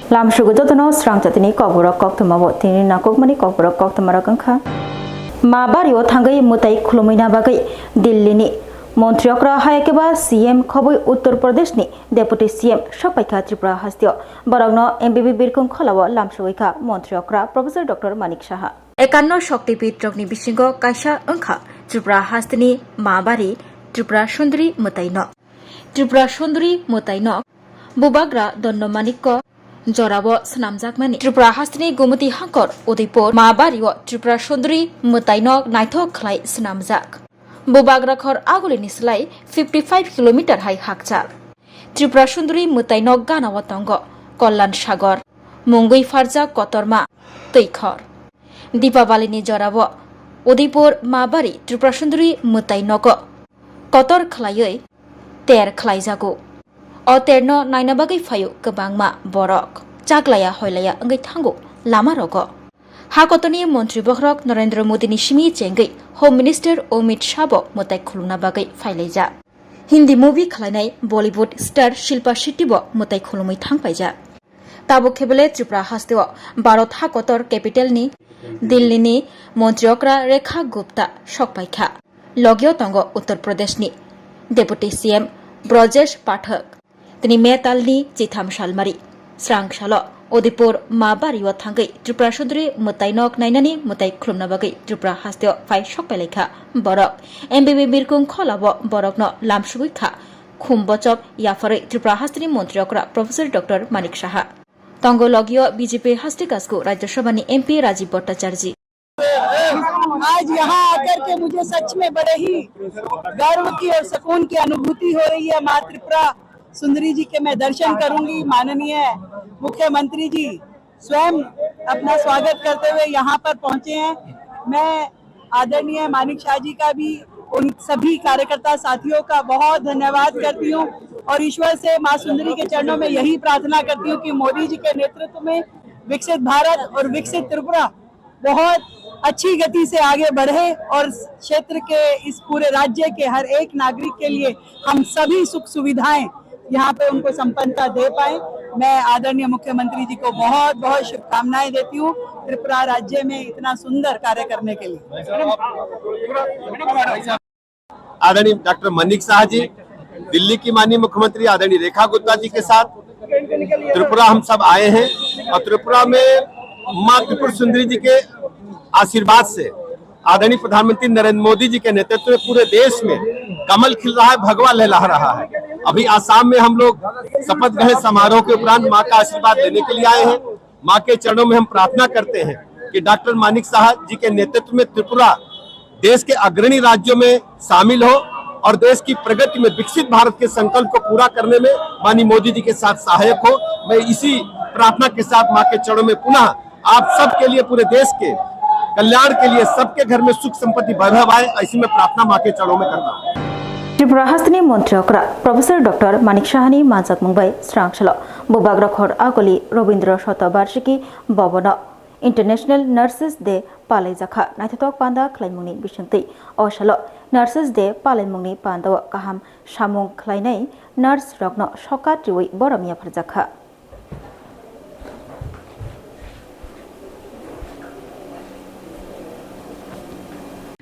Lamshugu jotono srang jatini koborok kokthamabo tini nakokmani koborok koktamara kangkha mabario thangai mutai khulumina bagai Dillini Montreokra haikeba CM khoboi Uttar Pradesh ni Deputy CM Shokpaikha Tripura hastio borogno MBB birkung kholawo Lamshuguikha Montreokra Professor Dr. Manik Saha Ekanno Shoktipit rokni bisingo kaisa angkha Tripura hastini mabari Tripura Sundari Mutaino Bubagra Donno Manikko Jorabo Snamjakmani Tripura hastini Gumati Hankor Udaipur Mabario Tripura Sundari Mutaino Naithok Khlai Snamjak Bubagra khor agulini slai 55 km hai hakchal Tripura Sundari Mutaino Ganawa Tongo Kollan Sagor Mungui Farja Kotorma Teikhor Deepawalini Jorabo Udaipur Mabari Tripura Sundari Mutaino ko Kotor Khlaioi Ter Khlaijago O terno nainabagai fayu kebangma borok chaglaya hoilaya angai thango lama rogo hakotoni mantri bohrok Narendra Modi ni simi chengai Home Minister Amit Shah bo mutai khuluna bagai failaija Hindi movie khlainai Bollywood star Shilpa Shetty bo mutai khulumai thangpaija tabo khebele Tripura hasteo Bharat hakotor capital ni Delhi ni Montreokra Rekha Gupta Shokpaikha logyo tongo Uttar Pradesh ni Deputy CM Brajesh Pathak Tini Metalni Chitham Shalmari Srang Shalo Udaipur Mabario Thangai Tripura Sundari Mutainok Nainani Mutai Khulumna Bagai Tripura hasteo Fai Shokpailekha Borok MBB Birkung Kholabo Borokno Lamshuguikha Khumbochop Yafare Tripura hastini Montreokra Professor Dr. Manik Saha Tongo Logio BJP Hastikasku Rajya Sabha ni MP Rajiv Bhattacharya आज यहाँ आकर के मुझे सच में बड़े ही गर्व की और सुकून की अनुभूति हो रही है। माँ त्रिपुरा सुंदरी जी के मैं दर्शन करूंगी। माननीय मुख्यमंत्री जी स्वयं अपना स्वागत करते हुए यहाँ पर पहुँचे हैं। मैं आदरणीय मानिक शाह जी का भी उन सभी कार्यकर्ता साथियों का बहुत धन्यवाद करती हूँ और ईश्वर से माँ सुंदरी के चरणों में यही प्रार्थना करती हूँ कि मोदी जी के नेतृत्व में विकसित भारत और विकसित त्रिपुरा बहुत अच्छी गति से आगे बढ़े और क्षेत्र के इस पूरे राज्य के हर एक नागरिक के लिए हम सभी सुख सुविधाएं यहाँ पे उनको संपन्नता दे पाए। मैं आदरणीय मुख्यमंत्री जी को बहुत बहुत शुभकामनाएं देती हूँ त्रिपुरा राज्य में इतना सुंदर कार्य करने के लिए। आदरणीय डॉक्टर मनिक शाह जी, दिल्ली की माननीय मुख्यमंत्री आदरणीय रेखा गुप्ता जी के साथ त्रिपुरा हम सब आए हैं और त्रिपुरा में माँ त्रिपुर सुंदरी जी के आशीर्वाद से आदरणीय प्रधानमंत्री नरेंद्र मोदी जी के नेतृत्व में पूरे देश में कमल खिल रहा है, भगवा लहरा रहा है। अभी आसाम में हम लोग शपथ ग्रहण समारोह के उपरांत माँ का आशीर्वाद लेने के लिए आए हैं। माँ के चरणों में हम प्रार्थना करते हैं कि डॉक्टर मानिक शाह जी के नेतृत्व में त्रिपुरा देश के अग्रणी राज्यों में शामिल हो और देश की प्रगति में विकसित भारत के संकल्प को पूरा करने में माननीय मोदी जी के साथ सहायक हो। मैं इसी प्रार्थना के साथ माँ के चरणों में पुनः आप सबके लिए, पूरे देश के कल्याण के लिए, सबके घर में सुख संपत्ति वैभव आए, ऐसी मैं प्रार्थना माँ के चरणों में करता हूँ। Tripura hastini Montreokra Professor Dr. Manik Sahani Manjak Mumbai Srangshalo Bubagra khor agoli Robindra Shatabarshiki Bobono International Nurses Day Palaijakha Naithatok Panda Khlaimungni Bishanti Oshalo Nurses Day Palaimungni Pandawa Kaham Shamung Khlainai Nurse Rogno Shoka Triwi Boromia Farjakha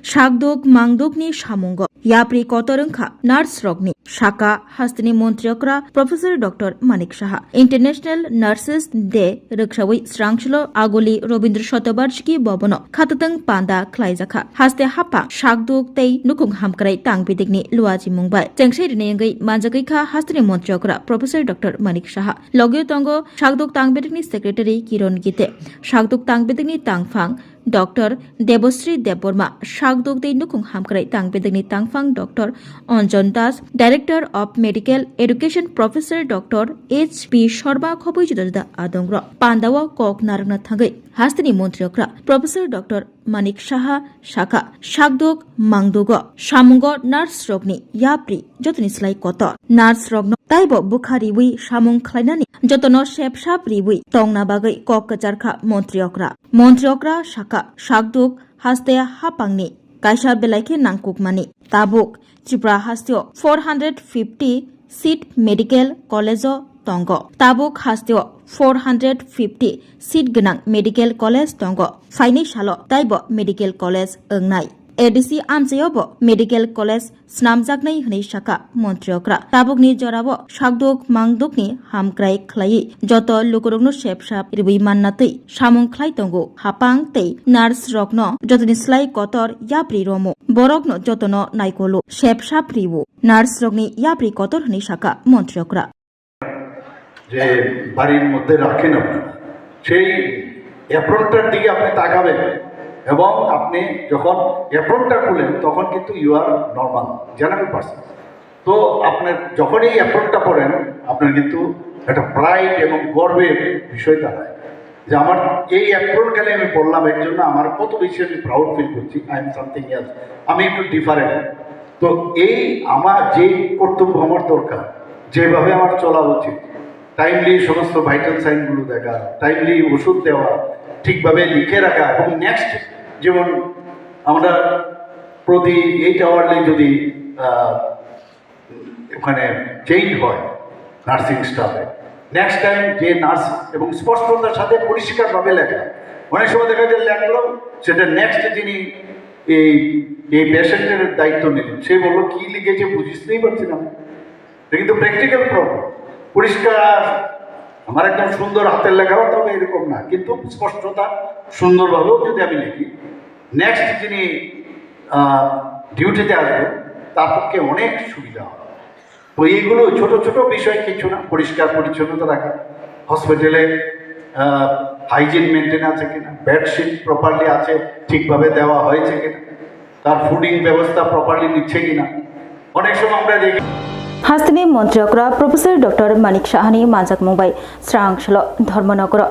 Shagdog Mangdogni Shamungo Yapri Kotorangkha Nurse Rogni Shaka Hastini Montreokra Professor Dr. Manik Saha International Nurses Day Rukshawi Srangshlo Agoli Robindra Shatabarshiki Bobono Khatatang Panda Klaijakha Haste Hapa Shagdog Tei Nukung Hamkrai Tang Bidigni Luaji Mumbai Chengshiri Nengai Manjagaikha Hastini Montreokra Professor Dr. Manik Saha Logyo Tongo Shagdog Tang Bidigni Secretary Kiron Gite Shagdog Tang Bidigni Tangfang Dr. Debosri Deborma Shagdog Tei Nukung Hamkrai Tang Bidigni Tangfang Dr. Anjan Das Director of Medical Education Professor Dr. H.P. Sharma Khoboi Juda Adongro Pandawa Kok Naragna Thangai Hastini Montreokra Professor Dr. Manik Saha Shaka Shagdog Mangdogo Shamungo Nurse Rogni Yapri Jotoni Slai Kotor Nurse Rogno Taibo Bukhari Wi Shamung Khlainani Jotono Shepsha Priwi Tongna Bagai Kok Kajarkha Montreokra Shaka Shagdog Hastea Hapangni Kaisa Belaike Nangkukmani Tabuk Tripura hasteo 450 seat medical college दंग ताबुक हास्तेओ 450 seat गोनां medical college दंग फाइनै साल ताइब medical college ओंनाय एडिसि आमजायावबो मेडिकेल कलेज स्नामजागनाय होनै साका मन्त्रियक्रा ताबुकनि जराबो सागदुक मांदुकनि हामक्राय खलायै जत लुकुरुगनो सेबसाब रिबै माननातै सामुं खलाय दंगो हापां तै नार्स रकनो जतनि स्लाय कतर याप्रि रमो बरकनो जतनो नायकलो सेबसाब रिबो नार्स रकनि याप्रि कतर होनै साका मन्त्रियक्रा যে বাড়ির মধ্যে রাখেন আপনারা সেই অ্যাপ্রনটার দিকে আপনি তাকাবেন এবং আপনি যখন অ্যাপ্রনটা খুলেন তখন কিন্তু you are normal general person. তো আপনার যখন এই অ্যাপ্রনটা পড়েন আপনার কিন্তু একটা প্রাইড এবং গর্বের বিষয় দাঁড়ায় যে আমার এই অ্যাপ্রন গেলে আমি বললাম এর জন্য আমার কত বেশি আমি প্রাউড ফিল করছি, আই এম সামথিং এলস, আমি একটু ডিফারেন্ট। তো এই আমার যে কর্তব্য আমার দরকার, যেভাবে আমার চলা উচিত, টাইমলি সমস্ত ভাইটাল সাইনগুলো দেখা, টাইমলি ওষুধ দেওয়া, ঠিকভাবে লিখে রাখা এবং নেক্সট যেমন আমরা প্রতি 8 আওয়ারলি যদি ওখানে চেঞ্জ হয় নার্সিং স্টাফে, নেক্সট টাইম যে নার্স এবং স্পষ্টতার সাথে পরিষ্কারভাবে লেখা। অনেক সময় দেখা যায় লেখলো সেটা নেক্সট যিনি এই পেশেন্টের দায়িত্ব নিলেন সে বললো কী লিখেছে বুঝতেই পারছি না, এটা কিন্তু প্র্যাকটিক্যাল প্রবলেম। পরিষ্কার আমার একদম সুন্দর হাতের লেখা হতে হবে এরকম না, কিন্তু স্পষ্টতা সুন্দরভাবেও যদি আমি লিখি নেক্সট যিনি ডিউটিতে আসবেন তার পক্ষে অনেক সুবিধা হবে। তো এইগুলো ছোট ছোট বিষয় কিছু না, পরিষ্কার পরিচ্ছন্নতা রাখা, হসপিটালে হাইজিন মেনটেন আছে কিনা, বেডশিট প্রপারলি আছে ঠিকভাবে দেওয়া হয়েছে কিনা, তার ফুডিং ব্যবস্থা প্রপারলি নিচ্ছে কিনা। অনেক সময় আমরা দেখি हास्तिनि मन्त्रियक्रा प्रोफेसर डॉक्टर मानिक साहानि मानजाक मुंबाई स्रांसल धर्मनगर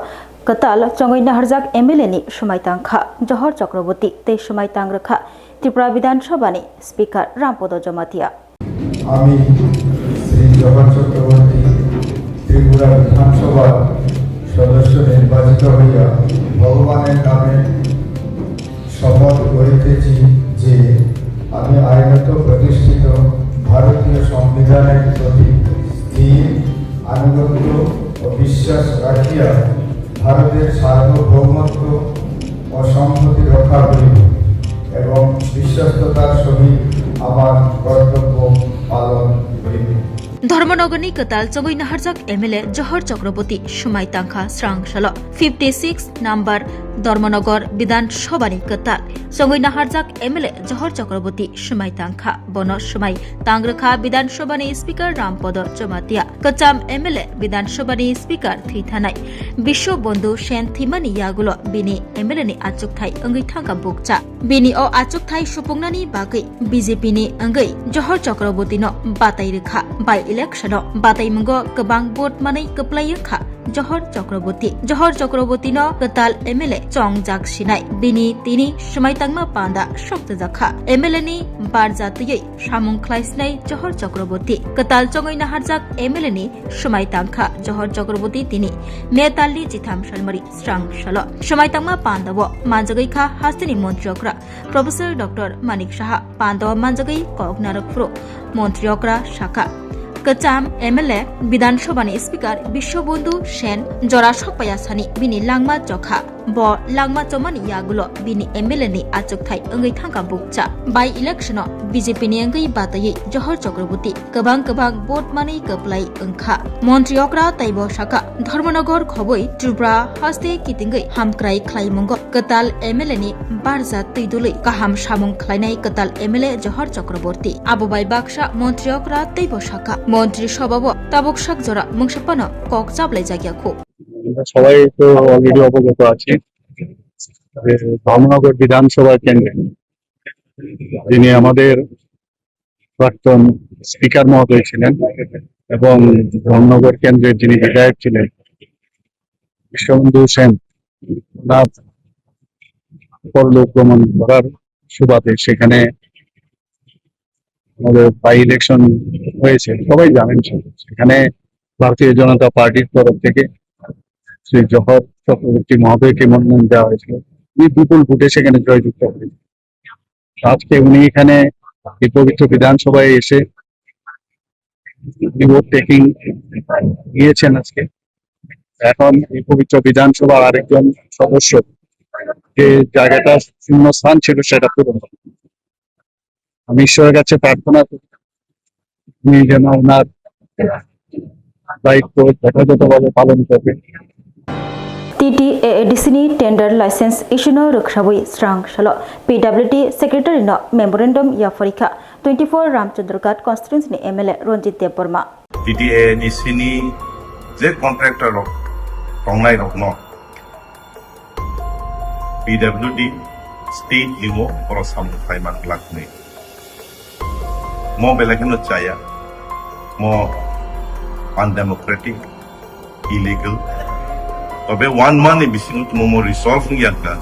कताल चंगै नाहरजाक एमएलए नि समायतांखा जहर चक्रवर्ती ते समायतांग्रखा त्रिपुरा विधानसभानि स्पीकर रामपद जमातिया আমি শ্রী জহর চক্রবর্তী ত্রিপুরা বিধানসভার সদস্য নির্বাচিত হইয়া ভগবানের নামে শপথ করিতেছি যে আমি আইনত প্রতিষ্ঠিত ভারতীয় সংবিধানের প্রতি স্থির আনুগত্য ও বিশ্বাস রাখিয়া ভারতের সার্বভৌমত্ব ও সংহতি রক্ষা করিব এবং বিশ্বস্ততার সহিত আমার কর্তব্য পালন করিব। धर्मनगरनि कताल चंगै नाहरजाक एमएलए जहर चक्रवर्ती समायतांखा स्रांसल 56 नम्बर धर्मनगर विधानसभानि कताल चंगै नाहरजाक एमएलए जहर चक्रवर्ती समायतांखा बन समाय तांग्रखा विधानसभानि स्पीकर रामपद जमातिया कचाम एमएलए विधानसभानि स्पीकर थैथानाय विश्व बंधु सेन थिमानि यागुलो बिनि एमएलए नि आचुकथाय अंगै थांगा बुकचा बिनि अ आचुकथाय सुपुंनानि बागै बीजेपी नि अंगै जहर चक्रवर्तीनो बाताय रेखा बाय इलेक्शनो बातायमुंगो गोबां भोट मानै कप्लायखा जहर चक्रवर्ती न कताल एमएलए चंग जागसिनाय बिनि तिनि समायतांमा पांदा शक्त जाखा एमएलए नि बारजातयै सामुं ख्लायसिनाय जहर चक्रवर्ती कताल चंगै नाहरजाक एमएलए नि समायतांखा जहर चक्रवर्ती तिनि मेतालनि जिथाम सालमारि स्रांसल समायतांमा पांदावो मानजगैखा हास्तिनि मन्त्रियक्रा प्रोफेसर डॉक्टर मानिक साहा पांदाव मानजगै कगनारकफ्रो मन्त्रियक्रा शाखा कचाम एमएलए विधानसभानि स्पीकर विश्वबंधु सेन जरा सपायासानि बिनि लांमा जखा ब लांमा चमानि यागुलो बिनि एमएलए नि आचुकथाय अंगै थांगा बुकचा बाय इलेक्शनो बीजेपी नि अंगै बातायै जहर चक्रवर्ती गोबां भोट मानै कप्लाय अंखा मन्त्रियक्रा तैबो शाखा धर्मनगर खबै त्रिपुरा हास्ते कितिंगै हामक्राय ख्लायमुंगो कताल एमएलए नि बारजा तैदुलै गाहाम सामुं ख्लायनाय कताल एमएलए जहर चक्रवर्ती आबोबाय बाक्सा मन्त्रियक्रा तैबो शाखा मन्त्री सभाबो ताबुक शाक जरा मुंसापानो কক চাবলাই জায়গাखौ সবাই তো অলরেডি অবগত আছে ধর্মনগর বিধানসভা কেন্দ্রে যিনি আমাদের প্রাক্তন স্পিকার মহোদয় ছিলেন এবং ধর্মনগর কেন্দ্রের যিনি বিধায়ক ছিলেন বিশ্ববন্ধু সেন তার পরলোক গমন করার সুবাদে সেখানে আমাদের বাই ইলেকশন হয়েছে, সবাই জানেন। সেখানে ভারতীয় জনতা পার্টির তরফ থেকে শ্রী জহর চক্রবর্তী মহোদয়কে মনোনয়ন দেওয়া হয়েছিল। উনি বিপুল ভোটে সেখানে জয়যুক্ত হয়েছেন। আজকে উনি এখানে এই পবিত্র বিধানসভায় এসে ভোট টেকিং নিয়েছেন আজকে। এখন এই পবিত্র বিধানসভার আরেকজন সদস্য যে জায়গাটা শূন্য স্থান ছিল সেটা পূরণ হবে। আমি ঈশ্বরের কাছে প্রার্থনা করি উনি যেন ওনার দায়িত্ব যথাযথভাবে পালন করবেন। TTAADCनि टेन्डार लाइसेन्स इस्युनो रोखसाबुई स्रां सल PWD सेक्रेटारि न मेमोरेन्डम या फरिखा 24 रामचंद्रघाट कन्स्टिट्युन्सिनि MLA रन्जित देबबर्मा TTAADCनि जे कन्ट्रेक्टर रंनाय रखनो PWD स्टेट लिमो परसाम फाइमान लाखनि मो बेलेगनो चाया मो अनडेमोक्रेटिक इलीगल तबे 1 month बिसिनो तुमो रिसॉल्व नियानका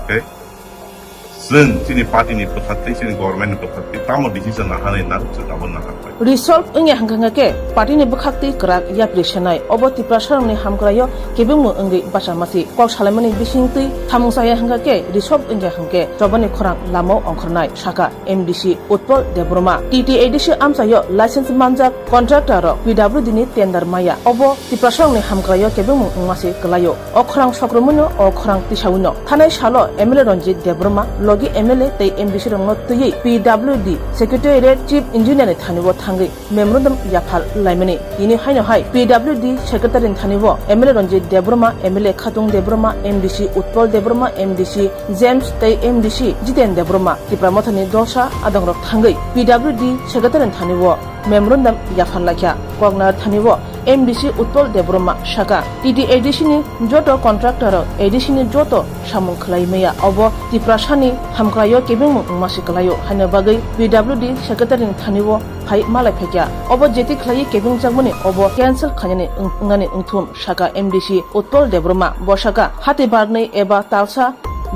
जों जोंनि पार्टीनि पक्षाते जोंनि गभर्नमेन्टनि पक्षाते तामो डिसिजन लानानै ना जोंनाबो नाहाबाय रिसॉल्व इंगे हंगांगे पार्टीनि बखाक्ति क्राक या प्रेशनाय अब तिप्रा सरंनि हामग्रायो केबेमु इंगे बासामासि कल सालामनि बिसिंति थामुसाया हंगाके रिसॉल्व इंगे हंगे जबनि खरां लामो अंखरनाय शाखा MDC उत्पल देबरमा TTADC आमसायो लाइसेंस मानजाक कन्ट्राक्टर PWD नि टेन्डार माया अब तिप्रा सरंनि हामग्रायो केबेमु उमासि कलायो अखरां सक्रमुनो अखरां तिसाउनो थानाय सालो MLA रंजित देबरमा लगी MLA तै MDC रंनो तयै PWD सेक्रेटारिएट चीफ इंजिनियर थानिबो थांगै मेमोरेन्डम याफाल लाइमनि यिनि हायनो हाय PWD सेक्रेटारि थानिबो MLA रंजित देबरमा MLA खातुं Debbarma MDC Utpal Debbarma MDC James तै MDC जितेन देबरमा तिप्रामथनि दशा आदंरक थांगै PWD सेक्रेटारि थानिबो मेमोरेन्डम याफाल लाखिया कगनार थानिबो MDC उत्पल देबरमा शाखा TTADC नि जतो कन्ट्राक्टर ADC नि जतो सामुं खलाइमेया अब तिप्रासानि हामग्रायो केबेमु उमासि कलायो हायनो बागै PWD सेक्रेटारि थानिबो फाइ मालाय फैया अब जेति खलाइ केबें जागमनि अब कैंसिल खानानै उंगानि उंथुम शाखा MDC उत्पल देबरमा बशाखा हाते बारनै एबा तालसा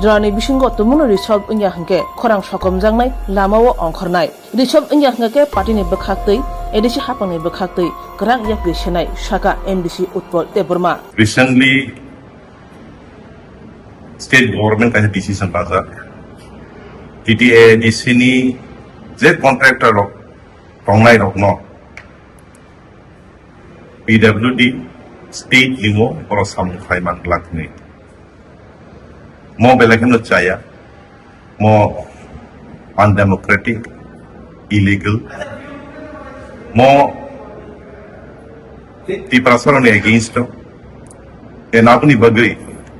जरानि बिसिंगो तुमुनो रिसॉल्व इंया हंके खरां सकम जांनाय लामावो अंखरनाय रिसॉल्व इंया हंके पार्टीनि बखाक्तै ADC हापांनि बखाक्तै ग्रां या प्रेशनाय शाखा MDC Utpal Debbarma recently state government का decision पासा TTADC नि जे कन्ट्राक्टर रंनाय रखनो PWD स्टेट लिमो परसाम फाइमान लाखनि मो बेलेगनो चाया मो अनडेमोक्रेटिक इलीगल मो तिप्रासरनि अगेंस्ट एनापनि बगै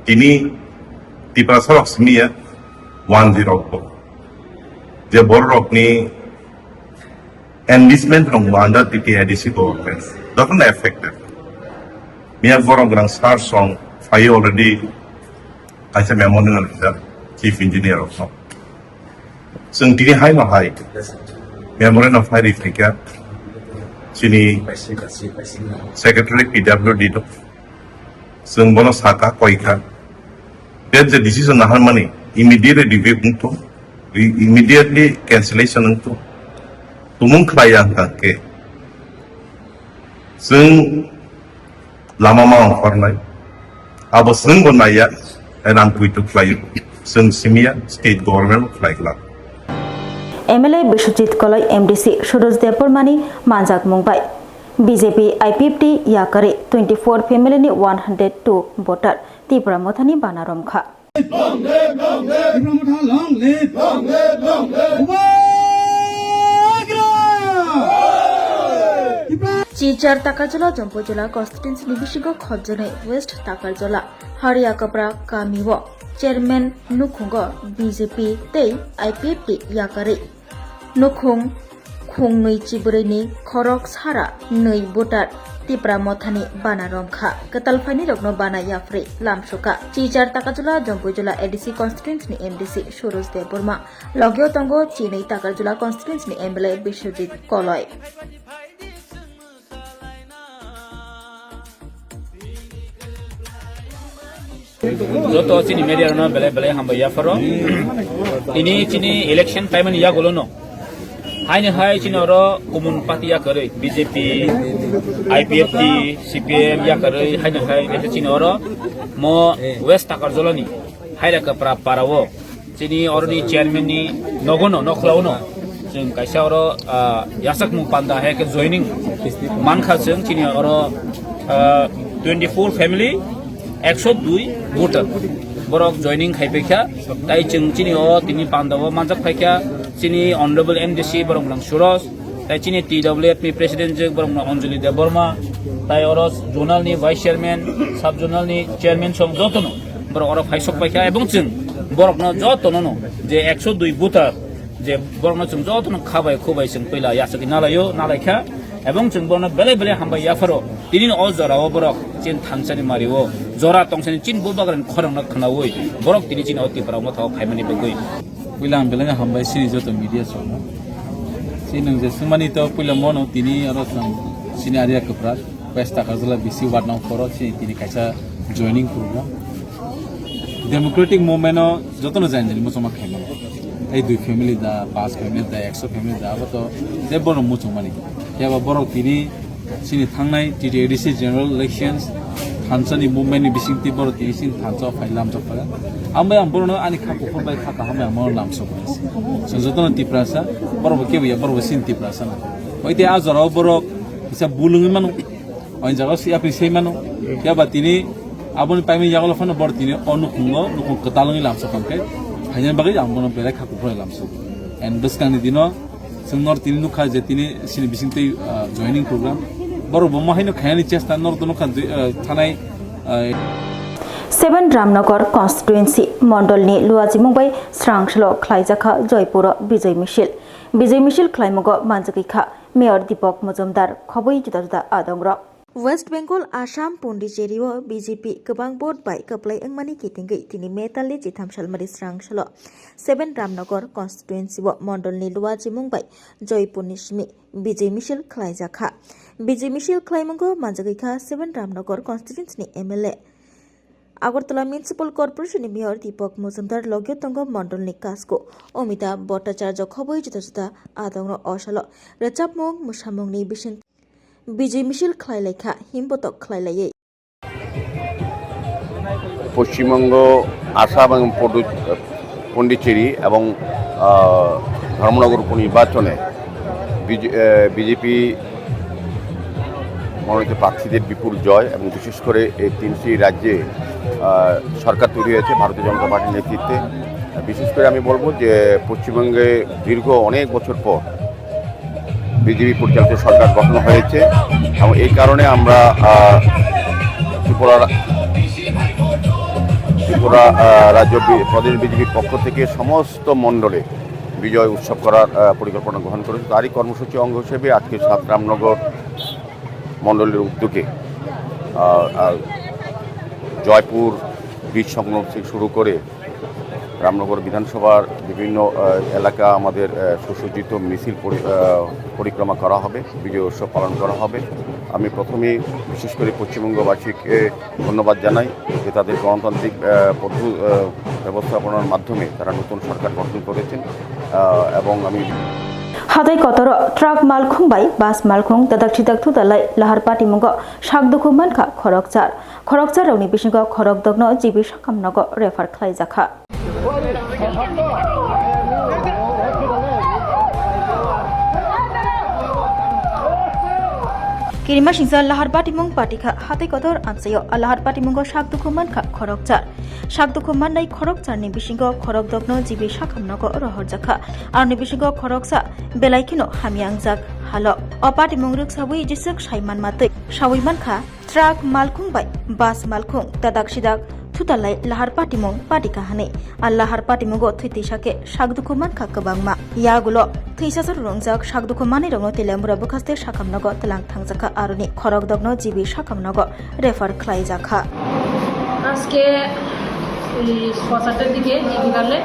तिनी तिप्रासरक स्मिया 104 जे बररकनि एनलिस्टमेंट रंग under TTADC government doesn't affected मिया बरं ग्रां स्टार सॉन्ग फाइ already as a memorial chief engineer also जों दिनै हाय माहाय मेमोरेन्डम of high रिफिका सिनि सेक्रेटारि PWD दो जों बनो साका कयखा बे जे डिसिजन नाहार माने इमीडिएट रिव्यू तो immediately cancellation तो तुमुं खलाया के जों लामा मा अंखरनाय अब जों बनाया रां कुइटु खलायो जों सिमिया स्टेट गवर्नमेंट खलायला MLA बिश्वजित कलय MDC सुरज देबबर्मानि मानजाक मुंबाय BJP IPFT याकरे 24 फेमिलिनि 102 भोटार तिब्रा मथानि बानारमखा चिचार ताकारजला जम्पोजला कन्स्टिट्युन्सी निबिसिगो खबजनै वेस्ट ताकारजला हारिया कपरा कामिव चेयरमैन नुखुंग BJP तै IPFT याकरे नुखुं खुंनै चिबुरैनि खरक सारा नै भोटार तिप्रा मथानि बानारमखा कतालफानि रग्न बाना याफ्रे लामसुका चिचार ताकारजला जम्पोजला ADC constituency MDC Suraj Debbarma लग्यो तंगो चिनै ताकारजला constituency MLA Biswajit Kalai Zoto chini media no bele bele hamba ya faro ini chini election time ni ya golono haini hai chini oro common party ya kare BJP IPFT CPM ya kare haini hai ne chini oro mo west takar joloni haira ka para parawo chini oro ni chairman ni nogono noklauno जों कायसा अरो याsak mu panda hai ke joining मानखा जों चिनि अरो 24 family 102 voter borok joining khaipekha tai जों चिनि अ तिनि पान्दाव मानजak फाइखा चिनि honorable MDC borok lang suros tai चिनि TWF ni president जों borok na Anjali Deborma tai अरो zonal ni vice chairman sub zonal ni chairman song jotono borok अरो फाइसक फाइखा एबं जों borok na jotono no je 102 voter যে বরং जों যতন খাবাই খুবাই जों पहिला यासकी नालायो नालायखा এবং जों बरन बेले बेले हामबाय याफरो तिनि अजराव बरक चिन थांसानि मारिवो जरा तंसानि चिन बुबाग्रान खरंना खनावै बरक तिनि चिन अति पराव मथाव फाइमानि बगै पहिला बेले हामबाय सिनि जत मिडिया सम सिनों जे सुमानि त पहिला मनो तिनि अर जों सिनि आरिया कप्रा पेस्टा खजला बिसि वाडनाव फरो सिनि तिनि कायसा जॉइनिंग प्रोग्राम डेमोक्रेटिक मूवमेन्ट जतन जाइनजनि मसमा खाइमा এই 2 ফ্যামিলি দা 5 ফ্যামিলি দা 100 ফ্যামিলি দা তো যে বড় মুচুং মানি ইয়াবা বড় তিনি সিনি থাংনাই টিটিএডিসি জেনারেল ইলেকশনস থানসানি মুভমেन्टनि बिसिंति बड़ তিনি सिन थानसा फाइलाम जफा आमबाय आम बरनो आनि खापु फबाय खाका हामे आमर नाम सबास सजतन तिप्रासा बरबो केबिया बरबो सिन तिप्रासा ओइते आजराव बरक इसा बुलुङि मानु ओइ जागा सि आपनि सेइ मानु याबा তিনি आबनि पाइमे यागल फन बड़ তিনি अनुकुंगो नुकु कतालङि लाम सकामके hanya bagi yang mau beli kaku pula langsung. And beskan di dino, semua tini nuka je tini sini bising tu joining program. Baru bomah ini kaya ni cesta nor tu nuka tanai. 7 Ramnagar constituency मण्डलनि लुवाजी मुंबाई स्रांगसलो ख्लाइजाखा जयपुर विजय मिसिल ख्लाइमगो मानजगैखा मेयर दीपक मजुमदार खबै जुदा जुदा आदंग्र west Bengal Assam Pondicherry BJP गोबां भोट बाय कप्लाय अंगमानि किथिंगै तिनि मेतालनि जिथामसालमारि स्रांगसलो 7 रामनगर कन्स्टिट्युएन्सी मण्डलनि लुवाजी मुंबाई जयपुरनि सिमी विजय मिसिल ख्लाइजाखा विजय मिसिल ख्लाइमगो मानजगैखा 7 रामनगर कन्स्टिट्युएन्सीनि एमएलए আগরতলা মিউনিসিপাল কর্পোরেশনের মেয়র দীপক মজুমদার লগে তঙ্গ মন্ডলনি কাজকো অমিতাভ ভট্টাচার্য খবই जुदा जुदा आदंग असल रचापमुं मुसामुंनि बिसिं विजय मिसिल ख्लाइलायखा हिमबतक ख्लाइलायै পশ্চিমবঙ্গ আসাম এবং পন্ডিচেরি এবং ধর্মনগর উপনির্বাচনে বিজেপি মনোনীত প্রার্থীদের বিপুল জয় এবং বিশেষ করে এই 3টি রাজ্যে সরকার তৈরি হয়েছে ভারতীয় জনতা পার্টির নেতৃত্বে। বিশেষ করে আমি বলবো যে পশ্চিমবঙ্গে দীর্ঘ অনেক বছর পর বিজেপি পরিচালিত সরকার গঠন হয়েছে এবং এই কারণে আমরা ত্রিপুরা রাজ্য প্রদেশ বিজেপির পক্ষ থেকে সমস্ত মণ্ডলে বিজয় উৎসব করার পরিকল্পনা গ্রহণ করেছে। তারই কর্মসূচি অঙ্গ হিসেবে আজকে 7 রামনগর মণ্ডলের উদ্যোগে জয়পুর বীজ সংলগ্ন থেকে শুরু করে রামনগর বিধানসভার বিভিন্ন এলাকা আমাদের সুসজ্জিত মিছিল পরিক্রমা করা হবে, বিজয় উৎসব পালন করা হবে। আমি প্রথমেই বিশেষ করে পশ্চিমবঙ্গবাসীকে ধন্যবাদ জানাই যে তাদের গণতান্ত্রিক ব্যবস্থাপনার মাধ্যমে তারা নতুন সরকার গঠন করেছেন এবং আমি हाथाय कतर ट्राक मालखुं बाय बास मालखुं दादाक छिदाक थुदालाय लाहार पार्टी मुंगो सागदुखु मानखा खरकचार रौनि बिसिंगो खरक दग्न जिबि साकामनगो रेफार ख्लाइजाखा किरिमा सिंसा लाहार पार्टी मुंग पार्टीखा हाथाय कतर आनसायो लाहार पार्टी मुंगो सागदुखु मानखा सागदुखु माननाय खरकचारनि बिसिंगो खरक दग्न जिबि साकामनगो रहरजाखा आरनि बिसिंगो खरकसा बेलायखिनो हामियांगजाक हालो अ पार्टी मुंग रुकसाबुइ जिसक साइमान मातै सावै मानखा ट्राक मालखुं बाय बास मालखुं दादाक सिदाक थुतालाय लाहार पार्टी मुंग पार्टीखा हानै लाहार पार्टी मुंगो थैतिसाके सागदुखु मानखा गोबांमा यागुलो थैसासर रंजाक सागदुखु मानै रंनो तेलेमुरा बखास्ते साकामनगो तलां थांजाखा आरनि खरक दग्न जिबि साकामनगो रेफार ख्लाइजाखा আজকে ওই 6টার দিকে জিবিকালে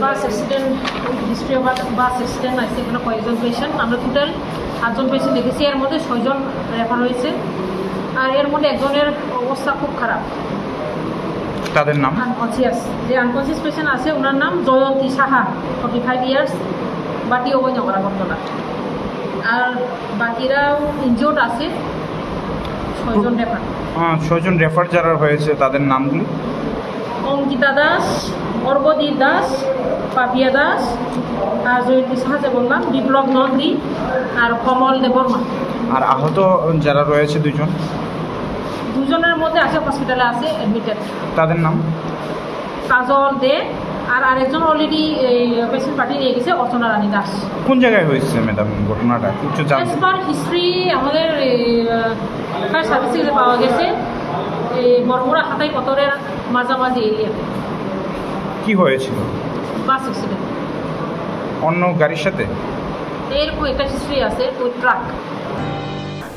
bus accident history of bus accident আছে এখানে কয়েকজন পেশেন্ট আমরা টোটাল 8জন পেশেন্ট দেখেছি এর মধ্যে 6জন রেফার হয়েছে আর এর মধ্যে একজনের অবস্থা খুব খারাপ তাদের নাম আনকনসিয়াস যে আনকনসিয়াস পেশেন্ট আছে ওনার নাম জয়ন্তী সাহা 45 ইয়ার্স বাটি অবৈধ করা ঘটনা আর বাকিরাও ইনজিওর্ড আছে 6জন রেফার 6জন রেফার যারা হয়েছে তাদের নামগুলি অঙ্কিতা দাস অর্বদীপ দাস, পাপিয়া দাস, আর জয়ন্তী সাহা যে বললাম, বিপ্লব নন্দী আর কমল দেববর্মা। আর আহত যারা রয়েছে দুজনের মধ্যে আছে, হসপিটালে আছে অ্যাডমিটেড। তাদের নাম? কাজল দে, আর আরেকজন অলরেডি পেশেন্ট পাঠিয়ে নিয়ে গেছে, অর্চনা রানী দাস। কোন জায়গায় হয়েছে ম্যাডাম ঘটনাটা কিছু জানতে? অ্যাজ পার হিস্ট্রি আমাদের ফায়ার সার্ভিস থেকে পাওয়া গেছে বরমুড়া হাতাই পতরের মাঝামাঝি এরিয়াতে। কি হয়েছিল? Bus accident. অন্য গাড়ির সাথে? এরকম একটা হিস্ট্রি আছে, ওই ট্রাক।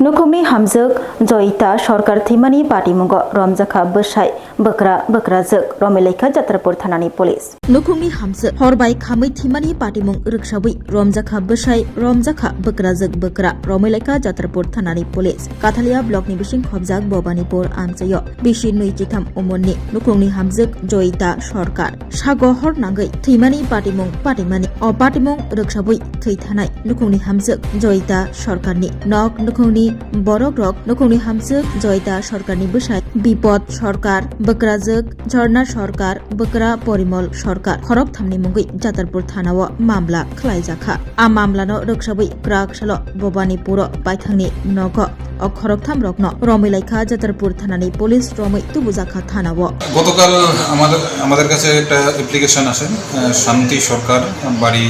নুকুমনি হামজক জয়িতা সরকার থিমানি পাটিমুগ রমজাখা বসাই বকরা বকরাজक रमेलाइखा जात्रापुर थानानि पुलिस नुकुमनि हामजक हरबाय खामै थिमानि पाटिमुग रक्षाबै रमजाखा बसाई रमजाखा बकराजक बकरा रमेलाइखा जात्रापुर थानानि पुलिस काथालिया ब्लकनि बिसिं खबजाक बबानिपुर आमचायो बिसि नैजिथाम उमरनि नुकुमनि हामजक जयिता सरकार सागहर नांगै थैमानि पाटिमुग पाटिमानि पाटिमुग रक्षाबै थैथानाय नुकुमनि हामजक जयिता सरकारनि नक नुकुमनि बरक रक नुकुमनि हामजक जयिता सरकारनि बसाई बिपद सरकार बकराजक झरना सरकार बकरा परिमल सरकार खरक थामनि मुंगै जातारपुर थानाव मामला खलायजाखा आ मामलानो रक्षाबै क्राकसाल बबानिपुर बायथांनि नग खरकथाम रत्न रमेलाइखा जातारपुर थानानि पुलिस रमै तुबुजाखा थानाव গতকাল আমাদের কাছে একটা অ্যাপ্লিকেশন আসে শান্তি সরকার বাড়ি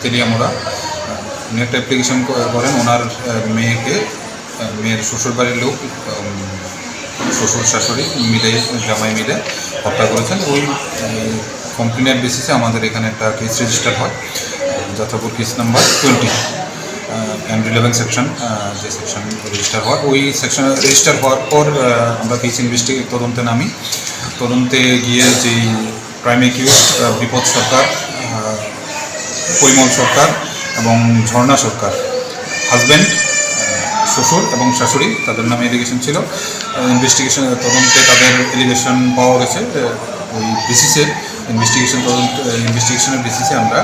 তেলিয়ামোড়া উনি একটা অ্যাপ্লিকেশন করেন ওনার মেয়ের শ্বশুর বাড়ির লোক শ্বশুর শাশুড়ি মিলে জামাই মিলে হত্যা করেছেন। ওই কমপ্লেনের বেসিসে আমাদের এখানে একটা কেস রেজিস্টার হয় Jatrapur case number 20 and 11 section যে সেকশন রেজিস্টার হয় ওই সেকশন রেজিস্টার হওয়ার পর আমরা কেস তদন্তে নামি। তদন্তে গিয়ে যেই ক্রাইম অ্যাকিউজ বিপদ সরকার পরিমল সরকার এবং ঝর্ণা সরকার হাজব্যান্ড শ্বশুর এবং শাশুড়ি তাদের নামে এলিগেশন ছিল। ইনভেস্টিগেশন তদন্তে তাদের এলিগেশন পাওয়া গেছে। ওই বেসিসে ইনভেস্টিগেশনের বেসিসে আমরা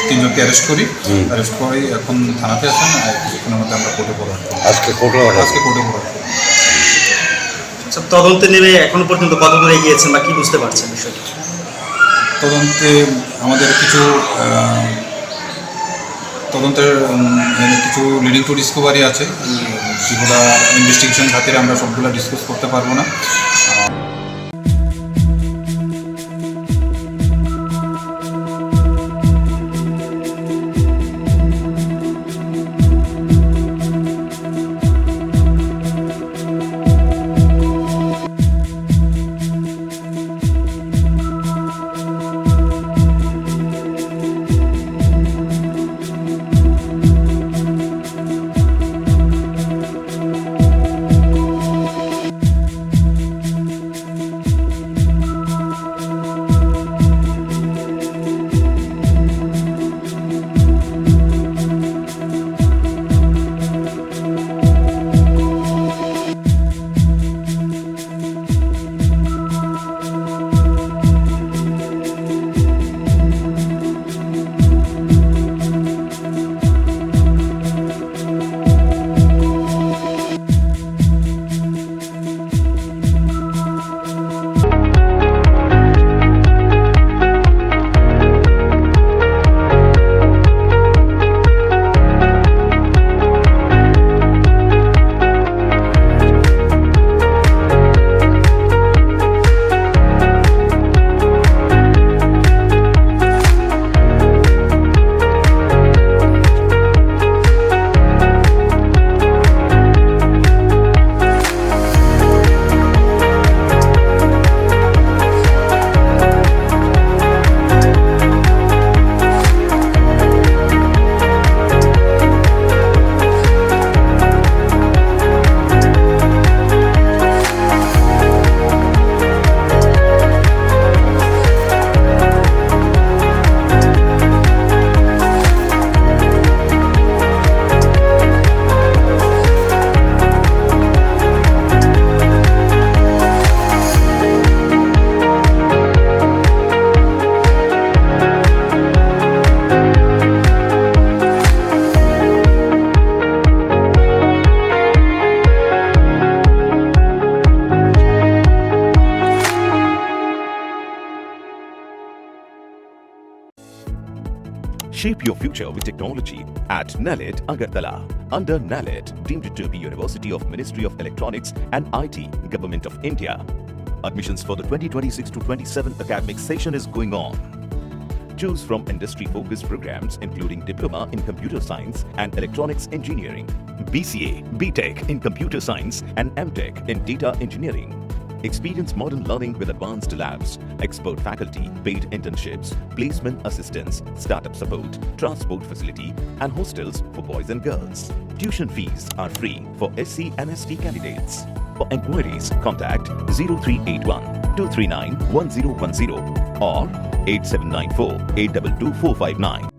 তিনজনকে অ্যারেস্ট করি। অ্যারেস্ট করে এখন থানাতে আছেন। কিছুক্ষণের মধ্যে আমরা কোর্টে পড়াবো। আজকে কোর্টে পড়াবো। তদন্তে নেমে এখনো পর্যন্ত কত দূরে গিয়েছেন বা কি বুঝতে পারছেন বিষয়টা? তদন্তে আমাদের কিছু তদন্তের কিছু লিডিং টু ডিসকভারি আছে যেগুলো ইনভেস্টিগেশন খাতিরে আমরা সবগুলো ডিসকাস করতে পারবো না। Shape your future with technology at NALED Agartala. Under NALED, deemed to be University of Ministry of Electronics and IT, Government of India. Admissions for the 2026 to 27 academic session is going on. Choose from industry-focused programs including Diploma in Computer Science and Electronics Engineering, BCA, BTech in Computer Science and MTech in Data Engineering. Experience modern learning with advanced labs, expert faculty, paid internships, placement assistance, startup support, transport facility, and hostels for boys and girls. Tuition fees are free for SC and ST candidates. For enquiries, contact 0381 239 1010 or 8794 822 459.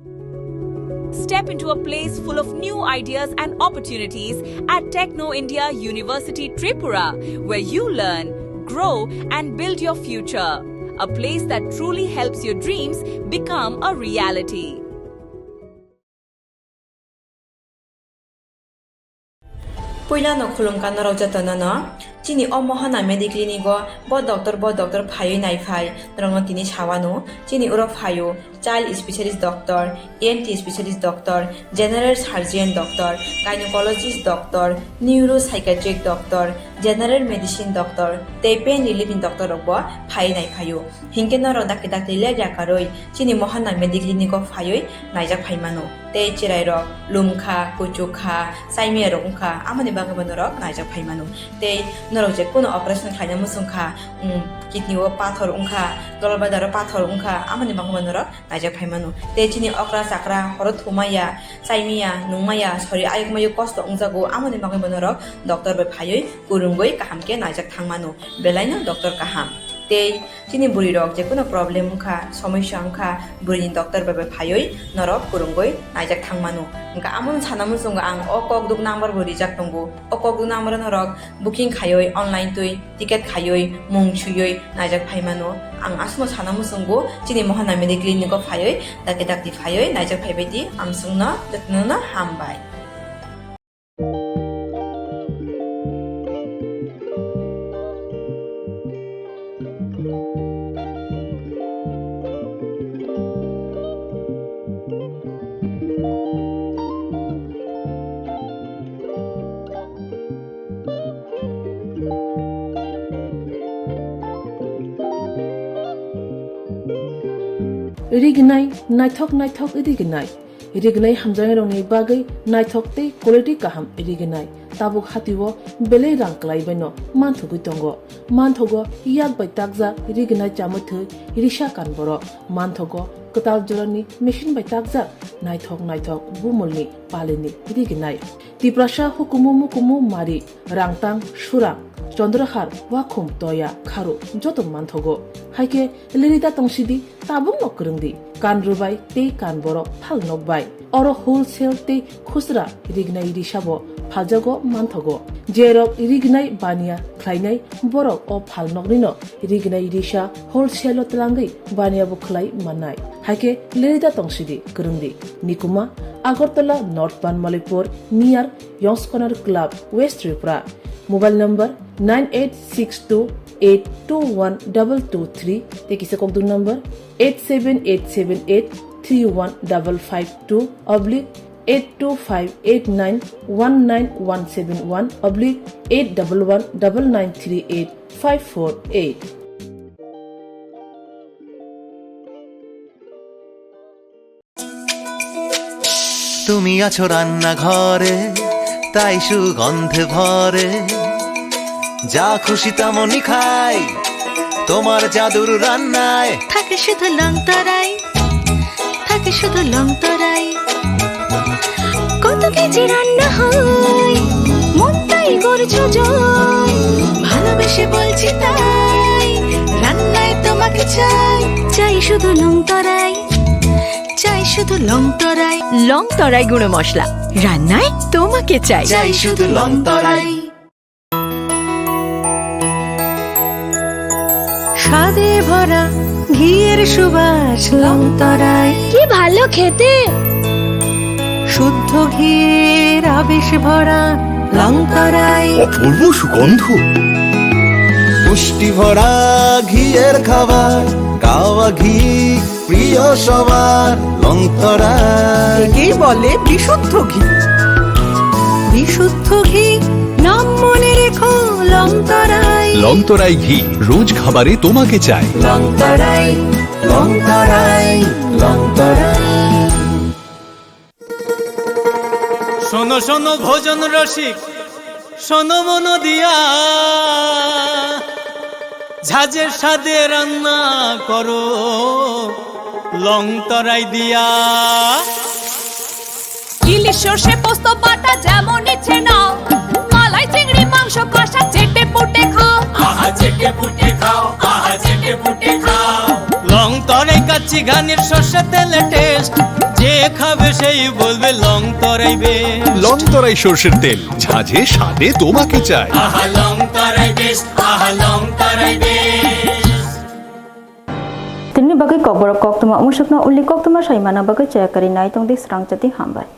Step into a place full of new ideas and opportunities at Techno India University Tripura, where you learn, grow, and build your future. A place that truly helps your dreams become a reality. Poilano khulungkano raujatana chini omohana mediclinigo bo doctor phayo nai phai rangno tini chawano chini uro phayo child specialist doctor, ENT specialist doctor, general surgeon doctor, gynecologist doctor, neuropsychiatric doctor, general medicine doctor, te pain relieving doctor rokbo phai nai phayo hinkeno ro dak le jakaroi chini mohana mediclinigo phayo naijak phaimano te chirai ro lumkha kuchukha saime rokha amani bagabano ro naijak phaimano te norok je kono operation khaina musungkha kidney o pathor ungkha dolbadar pathor ungkha amani bagabano ro naijak phaimano te chini okra sakra horo thumaya saimia nungmaya sori ayukmayu kosto ungjago amani bagabano ro doctor be phayoi kurungoi kahamke naijak thangmano belaino doctor kaham te chini buri rok je kono problem ungkha samasya ungkha buri doctor be phayoi norok kurungoi naijak thangmano ungka amon chanamun sunga ang okok duk number buri jak tongo okok duk number norok booking khayoi online tui ticket khayoi mung chuyoi naijak phaimano ang asmo chanamun sungo chini mohana mediclinic phayoi dakti phayoi naijak phaibaidi amsungna datnuna hambai Rignai naithok rignai hamjang rongni bagai naithok te quality kaham rignai tabuk hatiwo bele rang klai baino manthugu tongo manthogo yak bai takja rignai chamuthu risha kan boro manthogo katal jorani machine bai takja naithok bumulni paleni rignai tiprasha hukumu mari rangtang surang Chandrahar wakhum toya kharu joto manthogo haike lerida tongsidi tabung nokrungdi kanrubai te kanboro phal nokbai oro wholesale te khusra rignai risabo phaljago manthogo jerok rignai bania khlainai borok o phal nokrino rignai risa wholesale tlangai bania bo khlai manai haike lerida tongsidi krungdi nikuma Agartala North Banmalipur near Yongs Corner Club West Tripura Mobile number 9862821223 Take is a contact number 87878315552 oblique 82589191171 oblique 8119938 তুমি আছো রান্না ঘরে তাই সুগন্ধে ভরে যা খুশি তেমনই খাই তোমার জাদুর রান্নায় থাকে শুধু লং তরাই কত কেজি রান্না হয় মন তাই করছো জয় ভালোবেসে বলছি তাই রান্নায় তোমাকে চাই শুধু লং তরাই লং তরাই গুঁড়ো মশলা রান্নায় তোমাকে চাই শুধু লং তরাই স্বাদে ভরা ঘিয়ের সুবাস লং তরাই কি ভালো খেতে শুদ্ধ ঘিয়ের আবেশ ভরা লং তরাই অপূর্ব সুগন্ধ পুষ্টি ভরা ঘিয়ের খাবার গাওয়া ঘি প্রিয় সবার লংতরায় কি বলে বিশুদ্ধ ঘি বিশুদ্ধ ঘি নাম মনে রেখো লংতরাই লংতরাই ঘি রোজ খাবারে তোমাকে চাই লংতরাই লংতরাই লংতরাই। শোনো শোনো ভোজন রসিক শোনো মন দিয়া ঝাঁঝের স্বাদে রান্না করো লংতরাই দিয়া। ইলিশ সর্ষে পোস্ত বাটা যেমন ইচ্ছে নাও, মালাই চিংড়ি মাংস কষা চেটে পুটে খাও, আহা চেটে পুটে খাও, আহা চেটে পুটে খাও। লংতরাই কাচ্চি ঘানির সর্ষে তেলে টেস্ট, যে খাবে সেই বলবে লংতরাই বেশ। লংতরাই সর্ষের তেল ঝাঁঝে স্বাদে তোমাকে চাই আহা লংতরাই বেশ, আহা লংতরাই বেশ। Tini bagi kok borok kok tuma umusuk na uli kok tuma sai mana bagi caya kari nai tong di serang jati hambai.